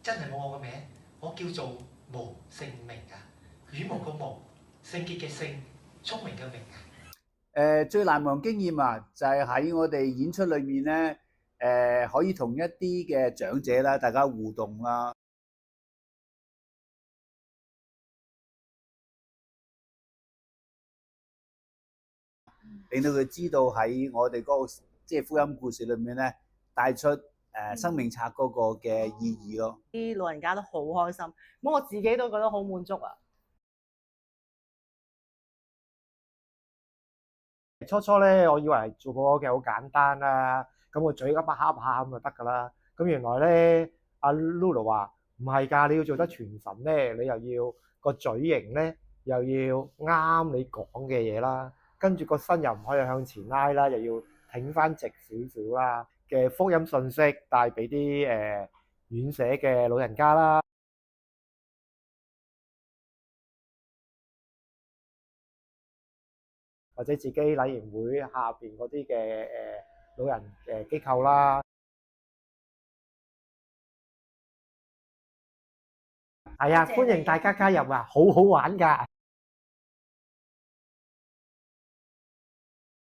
真係冇我個名，我叫做無姓名啊，羽毛個無，聖潔嘅聖，聰明嘅明啊。最難忘經驗啊，就係喺我哋演出裏面咧，可以同一啲嘅長者啦，大家互動啦。令到佢知道喺我哋嗰個即係福音故事裏面咧，帶出生命冊嗰個嘅意義咯。啲老人家都好開心，咁我自己都覺得好滿足啊！初初咧，我以為做個嘅好簡單啦，咁個嘴噏下噏下咁就得㗎啦。咁原來咧，阿 Lulu 話唔係㗎，你要做得傳神咧，你又要個嘴型咧，又要啱你講嘅嘢啦，跟住個身又唔可以向前拉啦，又要挺翻直少少啦嘅福音信息帶俾啲院舍嘅老人家啦。或者自己禮賢會下邊嗰啲嘅老人嘅機構啦，係啊，歡迎大家加入啊，好好玩㗎！